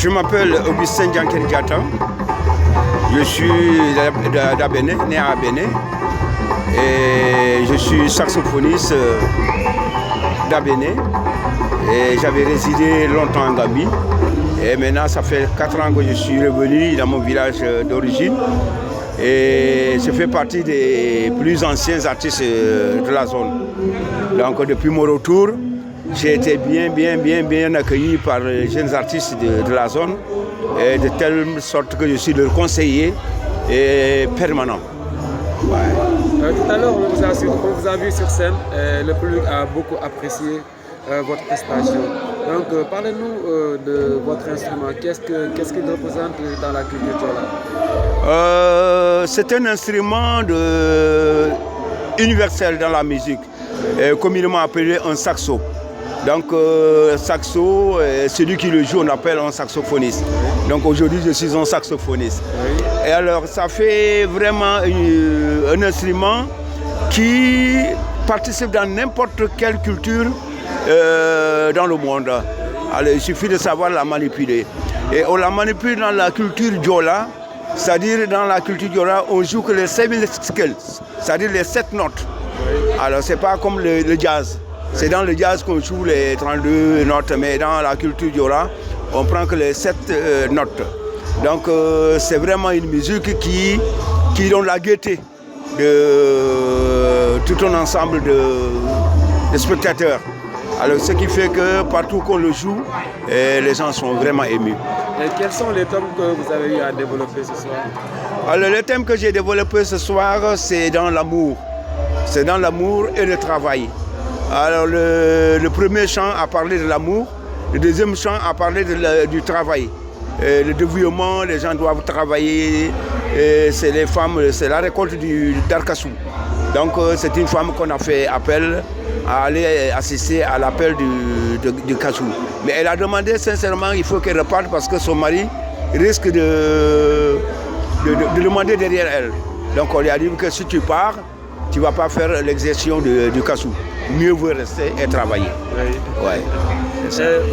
Je m'appelle Augustin Dianker Diatta. Je suis d'Abéné, né à Abéné. Et je suis saxophoniste d'Abéné. Et j'avais résidé longtemps en Gambie. Et maintenant, ça fait 4 ans que je suis revenu dans mon village d'origine. Et je fais partie des plus anciens artistes de la zone. Donc depuis mon retour, j'ai été bien accueilli par les jeunes artistes de la zone, et de telle sorte que je suis leur conseiller et permanent. Ouais. Tout à l'heure, on vous a vu sur scène, le public a beaucoup apprécié votre prestation. Donc parlez-nous de votre instrument, qu'est-ce qu'il représente dans la culture Diola? C'est un instrument universel dans la musique, communément appelé un saxo. Donc saxo, celui qui le joue, on appelle un saxophoniste. Donc aujourd'hui, je suis un saxophoniste. Oui. Et alors, ça fait vraiment un instrument qui participe dans n'importe quelle culture dans le monde. Alors, il suffit de savoir la manipuler. Et on la manipule dans la culture Diola, c'est-à-dire dans la culture Diola, on joue que les 7 scales, c'est-à-dire les 7 notes. Oui. Alors, c'est pas comme le jazz. C'est dans le jazz qu'on joue les 32 notes, mais dans la culture Diola, on prend que les 7 notes. Donc c'est vraiment une musique qui donne la gaieté de tout un ensemble de spectateurs. Alors ce qui fait que partout qu'on le joue, les gens sont vraiment émus. Et quels sont les thèmes que vous avez eu à développer ce soir? Alors le thème que j'ai développé ce soir, c'est dans l'amour. C'est dans l'amour et le travail. Alors le premier chant a parlé de l'amour, le deuxième chant a parlé du travail. Le dévouement, les gens doivent travailler, c'est les femmes, c'est la récolte d'Arkassou. Donc c'est une femme qu'on a fait appel à aller assister à l'appel du Kassou. Mais elle a demandé sincèrement, il faut qu'elle reparte parce que son mari risque de demander derrière elle. Donc on lui a dit que si tu pars, tu ne vas pas faire l'exercice du Kassou. Mieux vaut rester et travailler. Oui. Ouais.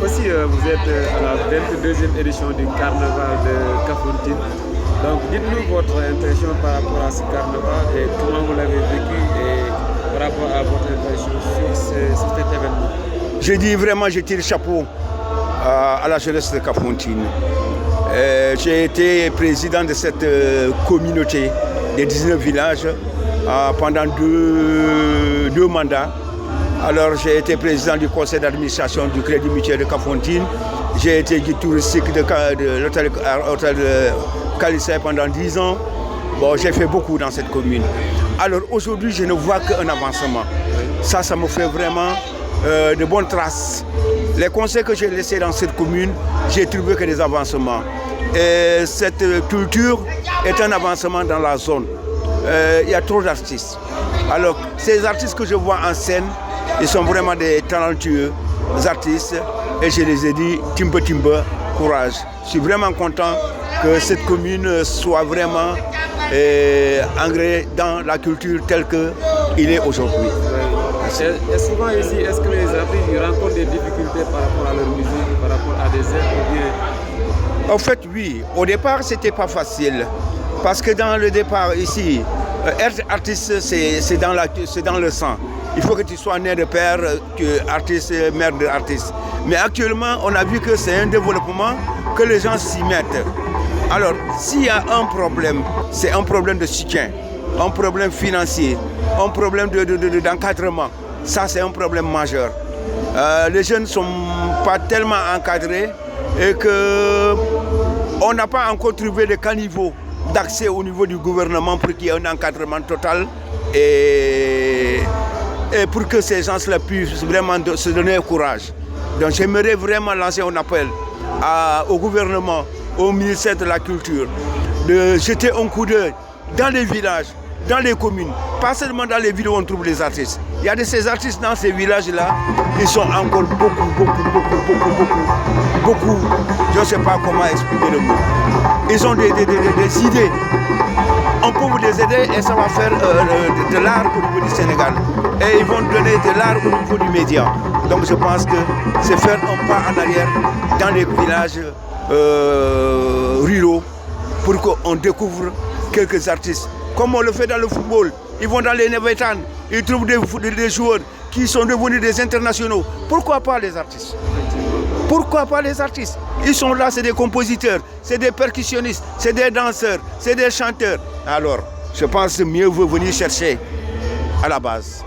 Aussi, vous êtes à la 22e édition du carnaval de Kafountine. Donc, dites-nous votre impression par rapport à ce carnaval et comment vous l'avez vécu et par rapport à votre impression sur cet événement. Je dis vraiment, je tire le chapeau à la jeunesse de Kafountine. J'ai été président de cette communauté des 19 villages pendant deux mandats. Alors j'ai été président du conseil d'administration du Crédit Mutuel de Kafountine. J'ai été guide touristique de l'hôtel Calissé pendant 10 ans. Bon, j'ai fait beaucoup dans cette commune. Alors aujourd'hui, je ne vois qu'un avancement. Ça me fait vraiment de bonnes traces. Les conseils que j'ai laissés dans cette commune, j'ai trouvé que des avancements. Et cette culture est un avancement dans la zone. Il y a trop d'artistes. Alors ces artistes que je vois en scène, ils sont vraiment des talentueux artistes et je les ai dit timbe, courage. Je suis vraiment content que cette commune soit vraiment ancrée dans la culture telle qu'il est aujourd'hui. Et souvent ici, est-ce que les artistes rencontrent des difficultés par rapport à leur musique, par rapport à des aides ou bien? En fait, oui. Au départ, c'était pas facile. Parce que dans le départ ici, être artiste, c'est dans le sang. Il faut que tu sois né de père, artiste, mère d'artiste. Mais actuellement, on a vu que c'est un développement que les gens s'y mettent. Alors, s'il y a un problème, c'est un problème de soutien, un problème financier, un problème d'encadrement. Ça, c'est un problème majeur. Les jeunes ne sont pas tellement encadrés et qu'on n'a pas encore trouvé de caniveau d'accès au niveau du gouvernement pour qu'il y ait un encadrement total et pour que ces gens-là puissent vraiment se donner courage. Donc j'aimerais vraiment lancer un appel au gouvernement, au ministère de la Culture, de jeter un coup d'œil dans les villages, dans les communes, pas seulement dans les villes où on trouve les artistes. Il y a de ces artistes dans ces villages-là, ils sont encore beaucoup, je ne sais pas comment expliquer le mot. Ils ont des idées. On peut vous les aider et ça va faire de l'art au niveau du Sénégal. Et ils vont donner de l'art au niveau du média. Donc je pense que c'est faire un pas en arrière dans les villages ruraux pour qu'on découvre quelques artistes. Comme on le fait dans le football, ils vont dans les Nevetan, ils trouvent des joueurs qui sont devenus des internationaux. Pourquoi pas les artistes? Pourquoi pas les artistes? Ils sont là, c'est des compositeurs, c'est des percussionnistes, c'est des danseurs, c'est des chanteurs. Alors, je pense que mieux vaut venir chercher à la base.